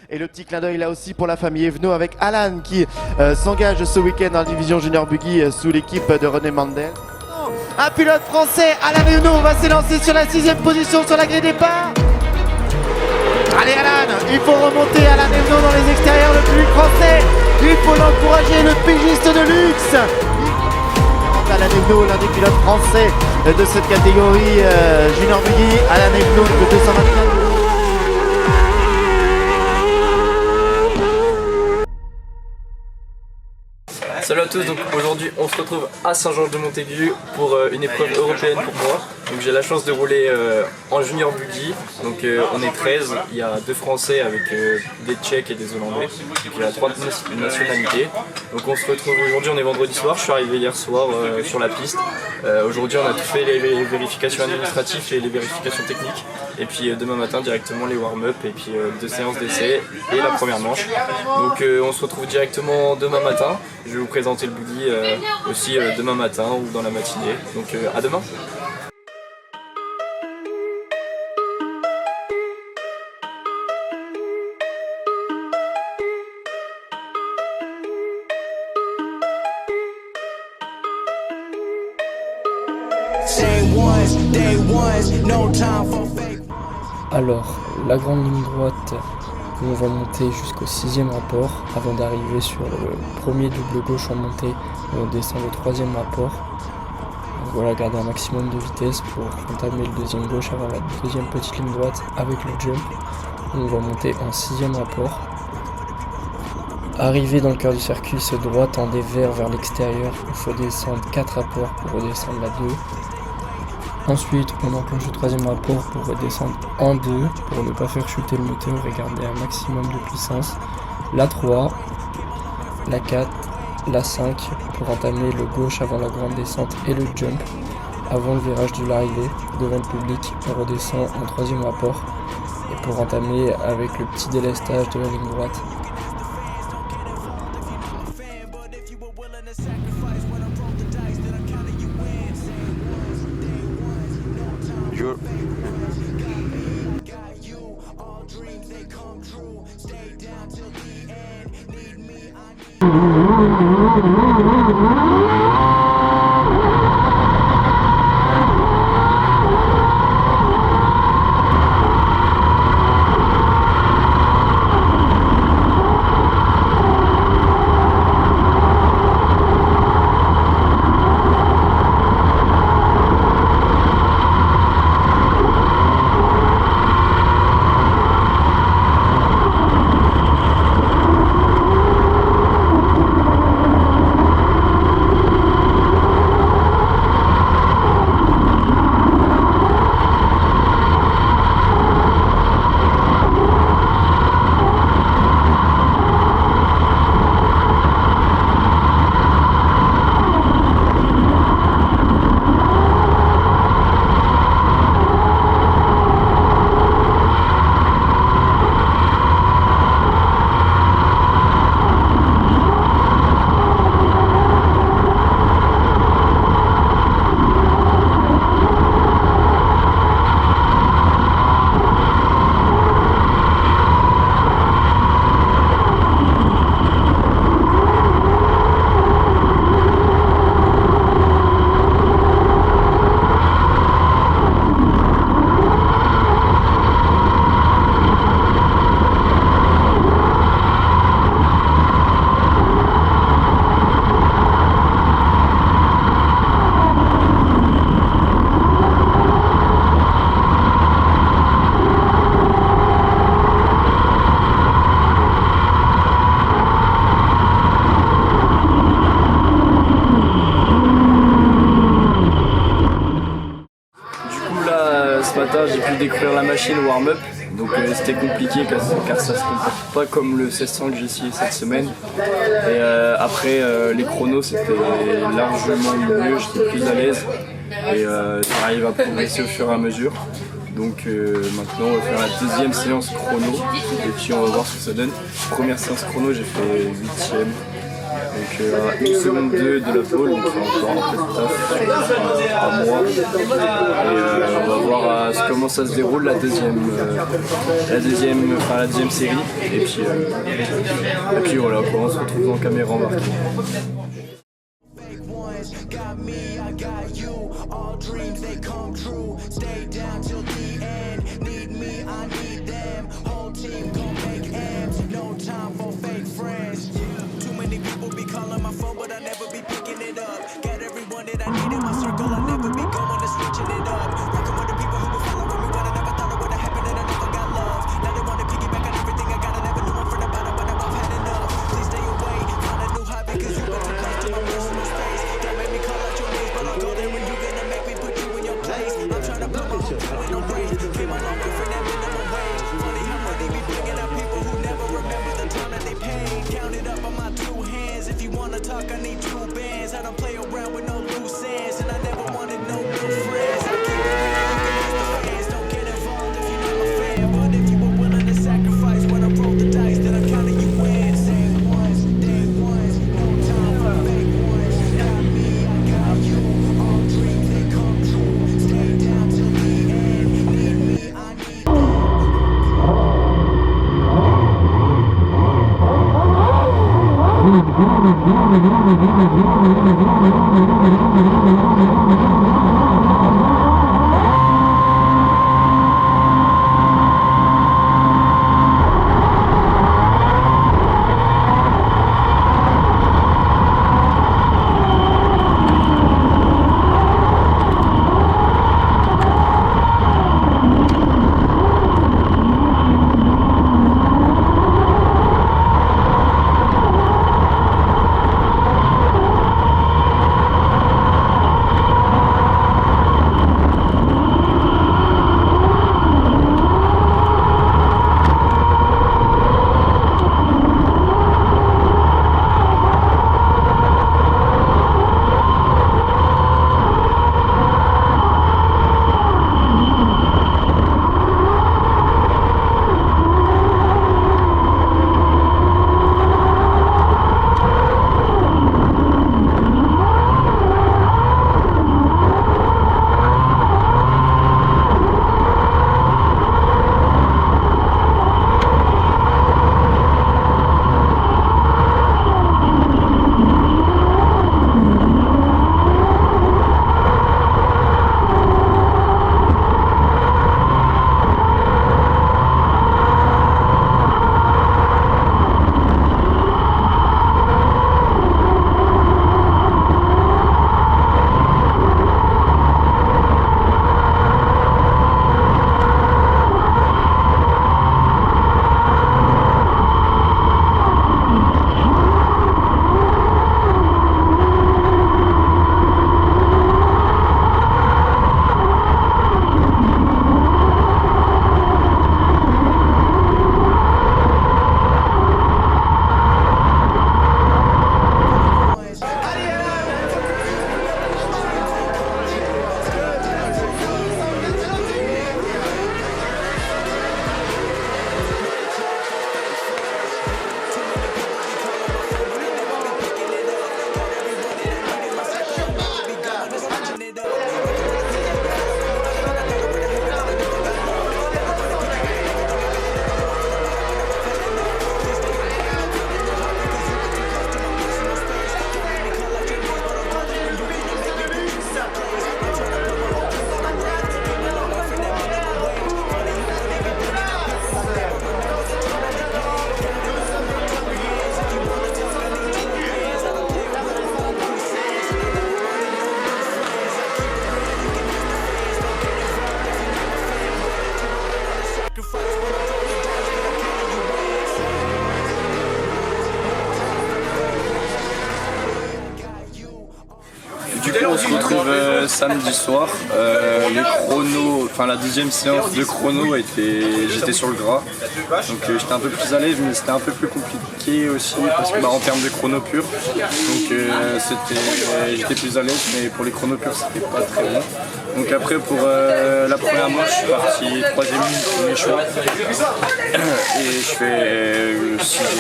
Et le petit clin d'œil là aussi pour la famille EVENO avec Alan qui s'engage ce week-end en division junior Buggy sous l'équipe de René Mandel. Un pilote français, Alan EVENO, va s'élancer sur la 6e position sur la grille départ. Allez Alan, il faut remonter Alan EVENO dans les extérieurs, le public français. Il faut l'encourager, le pigiste de luxe. Alan EVENO, l'un des pilotes français de cette catégorie junior Buggy. Alan EVENO, le 224. Salut à tous, donc aujourd'hui on se retrouve à Saint-Georges-de-Montaigu pour une épreuve européenne pour moi. Donc j'ai la chance de rouler en junior Buggy, donc on est 13, il y a 2 Français avec des Tchèques et des Hollandais, donc il y a 3 nationalités. Donc on se retrouve aujourd'hui, on est vendredi soir, je suis arrivé hier soir sur la piste. Aujourd'hui on a tout fait les vérifications administratives et les vérifications techniques. Et puis demain matin directement les warm-up et puis 2 séances d'essai et la première manche. Donc on se retrouve directement demain matin. Je vais vous présenter le Buggy aussi demain matin ou dans la matinée. Donc à demain. Alors, la grande ligne droite, on va monter jusqu'au 6e rapport avant d'arriver sur le premier double gauche en montée où on descend le 3e rapport. Donc voilà, garder un maximum de vitesse pour entamer le 2e gauche avant la 2e petite ligne droite avec le jump. On va monter en 6e rapport. Arrivé dans le cœur du circuit, se droite en dévers vers l'extérieur, il faut descendre 4 rapports pour redescendre la 2. Ensuite, on enclenche le 3e rapport pour redescendre en 2 pour ne pas faire chuter le moteur et garder un maximum de puissance. La 3, la 4, la 5 pour entamer le gauche avant la grande descente et le jump. Avant le virage de l'arrivée, devant le public, on redescend en 3e rapport et pour entamer avec le petit délestage de la ligne droite. J'ai pu découvrir la machine au warm-up, donc c'était compliqué car ça se comporte pas comme le 1600 que j'ai essayé cette semaine. Et après les chronos c'était largement mieux, j'étais plus à l'aise et j'arrive à progresser au fur et à mesure. Donc maintenant on va faire la 2e séance chrono et puis on va voir ce que ça donne. Première séance chrono j'ai fait 8e à 1 seconde 2 de la pole, donc c'est encore un peu de taf à moi. Et on va voir comment ça se déroule la deuxième série. Et puis voilà, on se retrouve en caméra embarquée. Got me, I got you. All dreams they come true. Stay down till the end. Need me, I need them. Whole team gon' make ends. No time for fake friends. Too many people be calling my phone, but I never be picking it up. Got everyone that I need in my circle. I never be going and switching it up. Working with the people who were following me, but I never thought it would have happened, and I never got love. Now they want to piggyback on everything I got. I never knew I'm from the bottom, but now I've had enough. Please stay away. Find a new hobby, cause you've been too close to my personal space. Don't make me call out your names, but I'll go there when you're gonna make me put you in your place. I'm trying to put my whole crew in a race. Came a long way for that minimum wage. Funny how money be bringing up people who never remember the time that they paid. Count it up on my 2 hands. If you wanna talk, I need 2 bands. I don't play around with no loose ends, and I never wanted no new friends. I keep it real, organize the fans. Don't get involved if you're not my fan, but if you were willing to sacrifice when I roll the dice, then I'm counting you in. Same ones, day ones, no time for fake ones. Got me, I got you. All dreams they come true. Stay down till the end. Need me, I need samedi soir. Les chronos, enfin la deuxième séance de chrono j'étais sur le gras. Donc j'étais un peu plus à l'aise, mais c'était un peu plus compliqué aussi parce que en termes de chrono pur. Donc j'étais plus à l'aise, mais pour les chronos purs c'était pas très bon. Donc après pour la première manche, je suis parti 3ème ligne, premier choix. Et je fais le 6ème.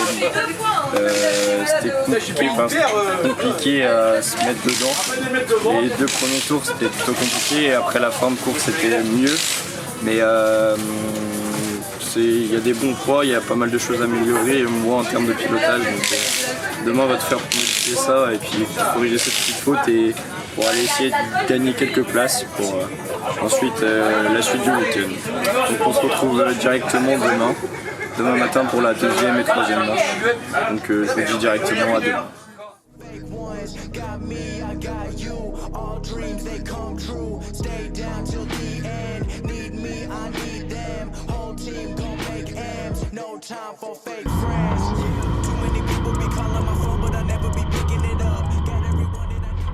C'était compliqué à se mettre dedans. Les 2 premiers tours c'était plutôt compliqué et après la fin de course c'était mieux. Mais il y a des bons poids, il y a pas mal de choses à améliorer, moi en termes de pilotage. Donc, demain on va te faire modifier ça et puis corriger cette petite faute et pour aller essayer de gagner quelques places pour ensuite la suite du week-end. Donc on se retrouve directement demain matin pour la 2e et 3e manche. Donc je vous dis directement à demain. Got me, I got you. All dreams they come true. Stay down till the end. Need me, I need them. Whole team gon' make M's. No time for fake friends. Too many people be calling my phone, but I never be picking it up. Got everyone that I need.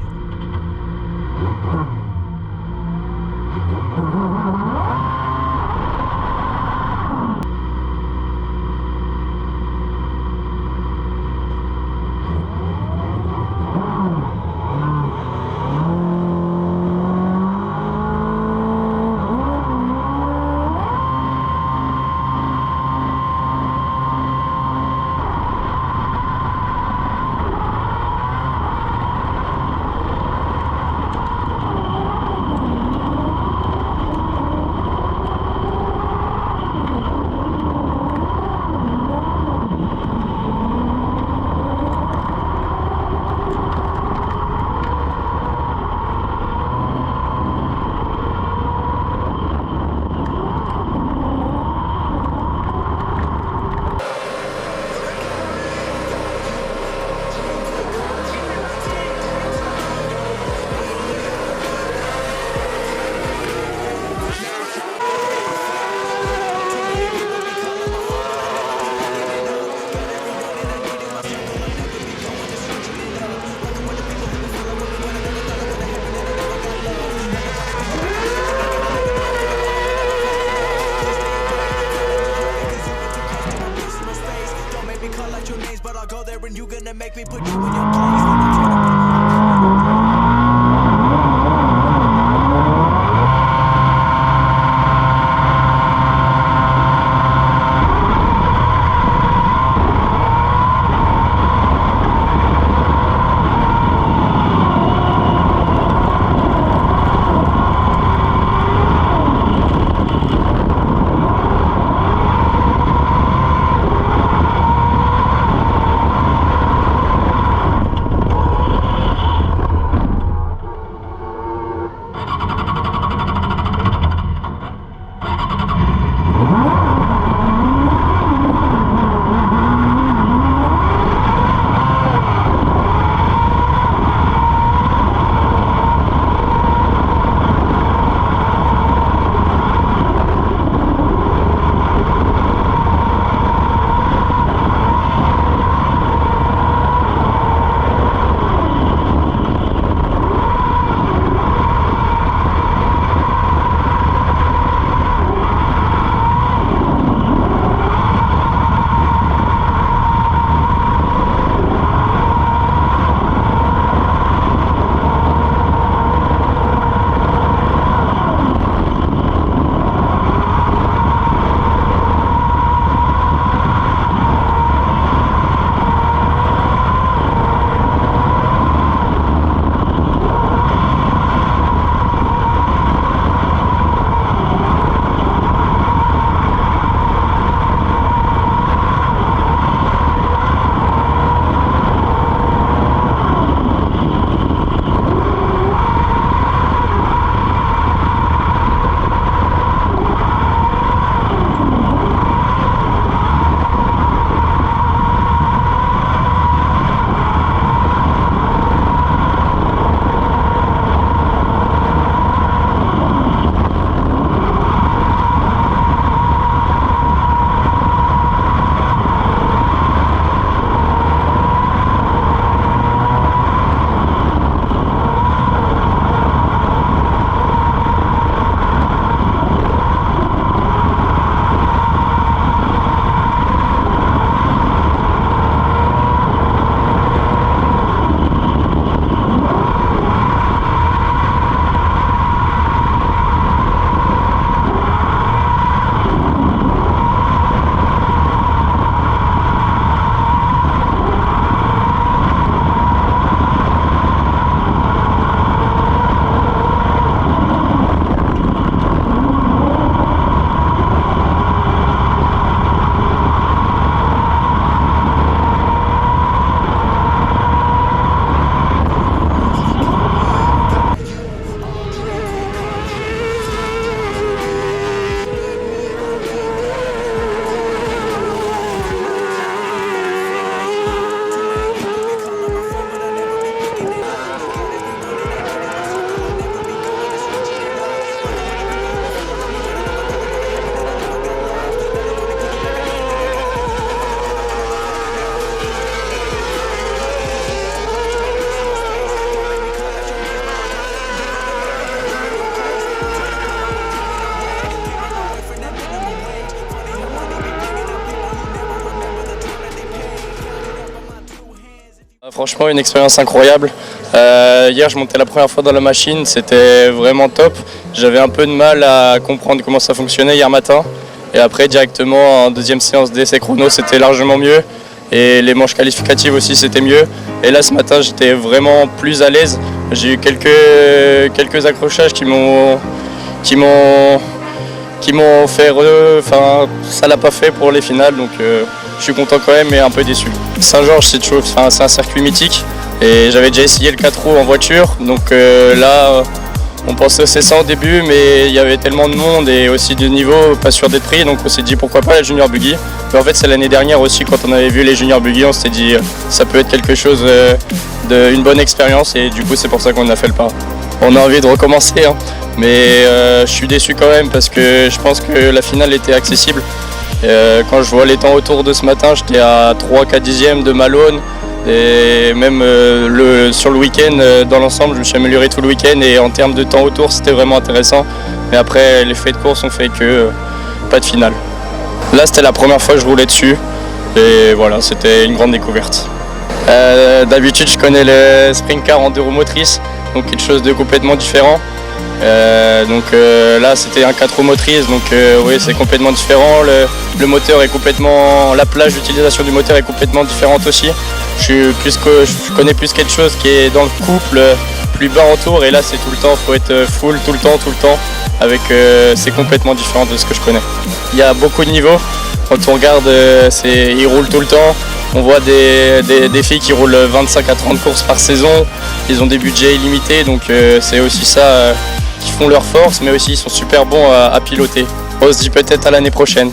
Franchement, une expérience incroyable. Hier, je montais la première fois dans la machine, c'était vraiment top. J'avais un peu de mal à comprendre comment ça fonctionnait hier matin. Et après, directement, en deuxième séance d'essai chrono, c'était largement mieux. Et les manches qualificatives aussi, c'était mieux. Et là, ce matin, j'étais vraiment plus à l'aise. J'ai eu quelques accrochages qui m'ont fait... Enfin, ça l'a pas fait pour les finales, donc je suis content quand même, mais un peu déçu. Saint-Georges, c'est un circuit mythique. Et j'avais déjà essayé le 4 roues en voiture, donc là... On pensait au C100 au début, mais il y avait tellement de monde et aussi de niveau, pas sûr d'être pris, donc on s'est dit pourquoi pas la Junior Buggy. Mais en fait, c'est l'année dernière aussi, quand on avait vu les Junior Buggy, on s'était dit ça peut être quelque chose une bonne expérience et du coup, c'est pour ça qu'on a fait le pas. On a envie de recommencer, hein, mais je suis déçu quand même parce que je pense que la finale était accessible. Quand je vois les temps autour de ce matin, j'étais à 3-4 dixièmes de Malone. Et même sur le week-end, dans l'ensemble, je me suis amélioré tout le week-end et en termes de temps autour, c'était vraiment intéressant. Mais après, les faits de course ont fait que pas de finale. Là, c'était la première fois que je roulais dessus et voilà, c'était une grande découverte. D'habitude, je connais le sprint car en 2 roues motrices, donc quelque chose de complètement différent. Là, c'était un 4 roues motrices, donc oui, c'est complètement différent. Le moteur est complètement, la plage d'utilisation du moteur est complètement différente aussi. Je connais plus quelque chose qui est dans le couple, plus bas en tour, et là c'est tout le temps, il faut être full tout le temps, c'est complètement différent de ce que je connais. Il y a beaucoup de niveaux, quand on regarde, ils roulent tout le temps, on voit des filles qui roulent 25 à 30 courses par saison, ils ont des budgets illimités, donc c'est aussi ça qui font leur force, mais aussi ils sont super bons à piloter. On se dit peut-être à l'année prochaine.